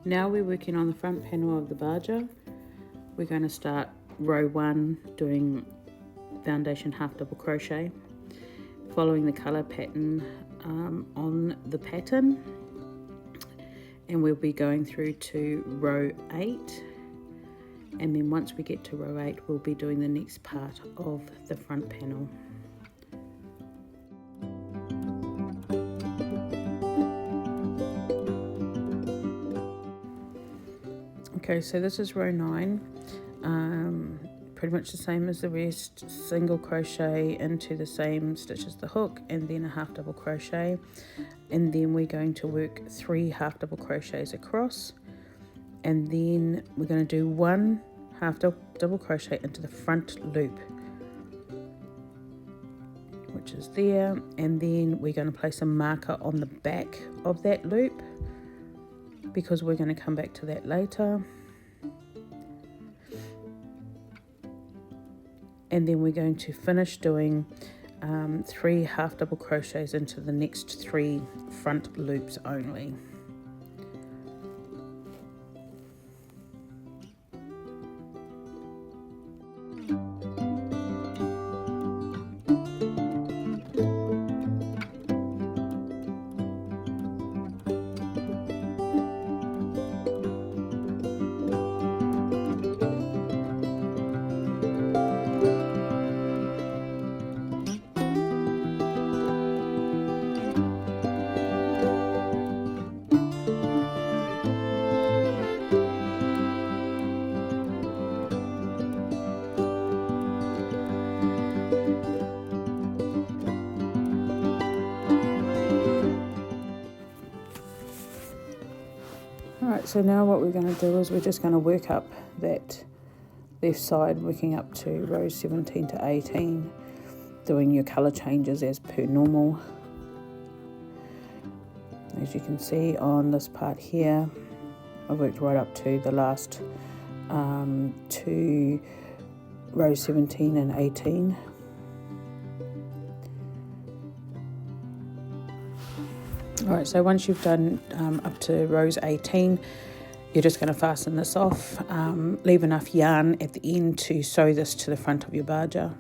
Now we're working on the front panel of the Baja. We're going to start row 1 doing foundation half double crochet, following the colour pattern on the pattern, and we'll be going through to row 8, and then once we get to row 8 we'll be doing the next part of the front panel. Okay, so this is row 9, pretty much the same as the rest. Single crochet into the same stitch as the hook, and then a half double crochet, and then we're going to work 3 half double crochets across, and then we're going to do 1 half double crochet into the front loop, which is there, and then we're going to place a marker on the back of that loop because we're going to come back to that later. And then we're going to finish doing 3 half double crochets into the next 3 front loops only. Alright, so now what we're going to do is we're just going to work up that left side, working up to rows 17 to 18, doing your colour changes as per normal. As you can see on this part here, I've worked right up to the last 2 rows 17 and 18. Alright, so once you've done up to rows 18, you're just going to fasten this off, leave enough yarn at the end to sew this to the front of your Baja.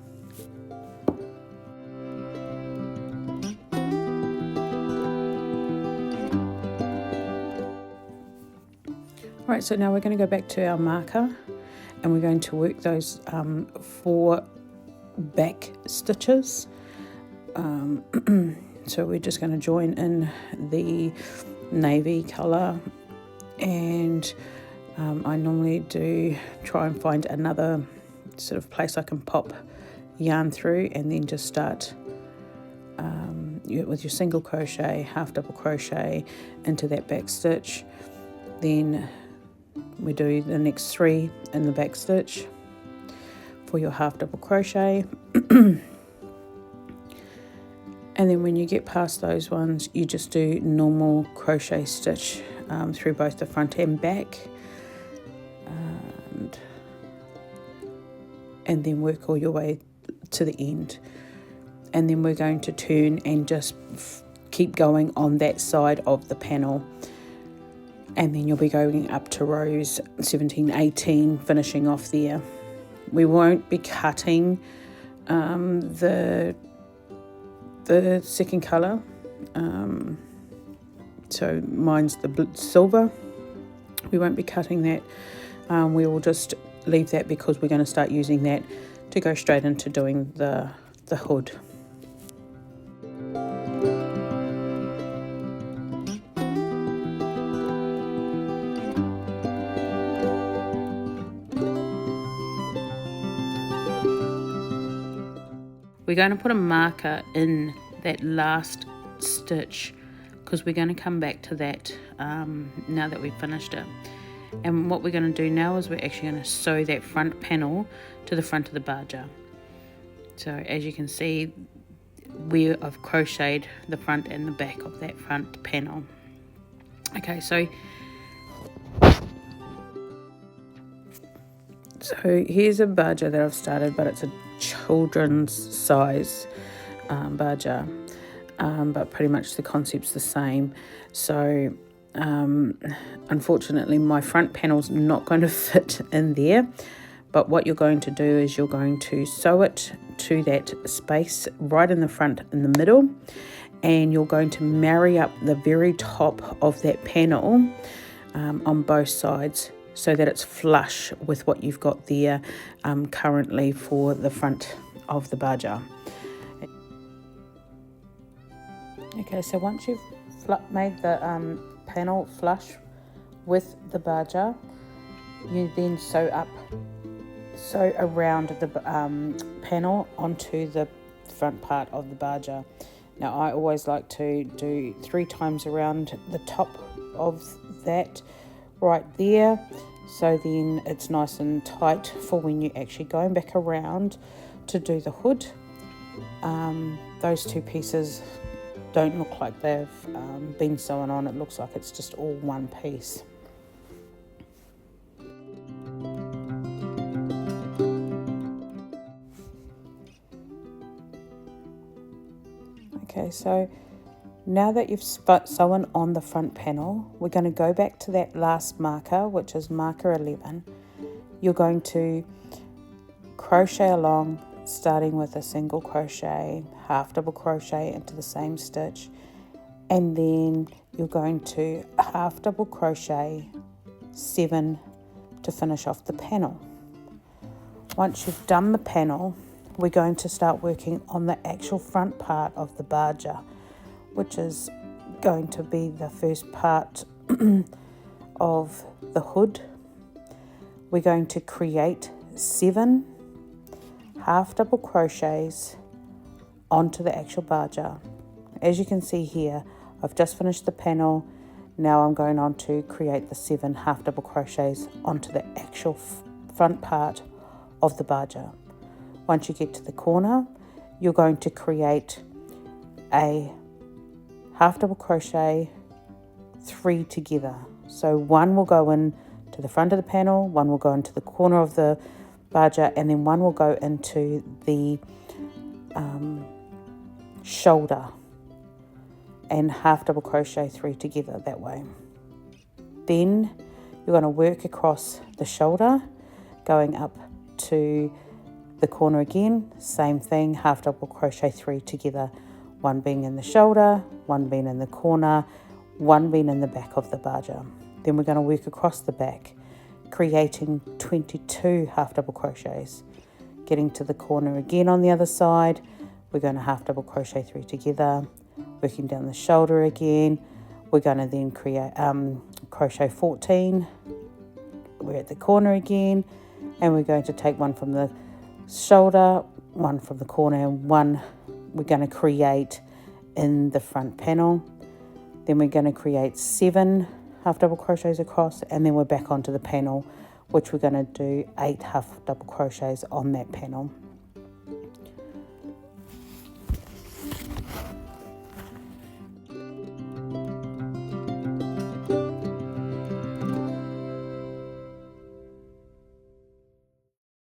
Alright, so now we're going to go back to our marker and we're going to work those 4 back stitches. So we're just going to join in the navy colour, and I normally do try and find another sort of place I can pop yarn through, and then just start with your single crochet, half double crochet into that back stitch. Then we do the next 3 in the back stitch for your half double crochet. And then when you get past those ones, you just do normal crochet stitch through both the front and back, and then work all your way to the end. And then we're going to turn and just keep going on that side of the panel, and then you'll be going up to rows 17, 18, finishing off there. We won't be cutting the second colour, so mine's the silver. We won't be cutting that. We will just leave that because we're going to start using that to go straight into doing the hood. We're going to put a marker in that last stitch because we're going to come back to that now that we've finished it. And what we're going to do now is we're actually going to sew that front panel to the front of the Baja. So as you can see, I've crocheted the front and the back of that front panel. Okay, so here's a Baja that I've started, but it's a children's size Baja, but pretty much the concept's the same. So unfortunately my front panel's not going to fit in there, but what you're going to do is you're going to sew it to that space right in the front in the middle, and you're going to marry up the very top of that panel on both sides so that it's flush with what you've got there currently for the front of the Baja. Okay, so once you've made the panel flush with the Baja, you then sew around the panel onto the front part of the Baja. Now I always like to do 3 times around the top of that right there, so then it's nice and tight for when you're actually going back around to do the hood. Those 2 pieces don't look like they've been sewn on. It looks like it's just all one piece. Okay, so now that you've sewn on the front panel, we're going to go back to that last marker, which is marker 11. You're going to crochet along, starting with a single crochet, half double crochet into the same stitch, and then you're going to half double crochet 7 to finish off the panel. Once you've done the panel, we're going to start working on the actual front part of the Baja, which is going to be the first part of the hood. We're going to create 7 half double crochets onto the actual Baja. As you can see here, I've just finished the panel. Now I'm going on to create the 7 half double crochets onto the actual front part of the Baja. Once you get to the corner, you're going to create a half double crochet 3 together. So 1 will go in to the front of the panel, 1 will go into the corner of the Baja, and then 1 will go into the shoulder, and half double crochet 3 together that way. Then you're going to work across the shoulder, going up to the corner again, same thing, half double crochet 3 together, 1 being in the shoulder, 1 being in the corner, 1 being in the back of the Baja. Then we're going to work across the back, creating 22 half double crochets. Getting to the corner again on the other side, we're going to half double crochet 3 together, working down the shoulder again. We're going to then create crochet 14. We're at the corner again, and we're going to take 1 from the shoulder, 1 from the corner, and 1 we're going to create in the front panel. Then we're going to create 7 half double crochets across, and then we're back onto the panel, which we're going to do 8 half double crochets on that panel.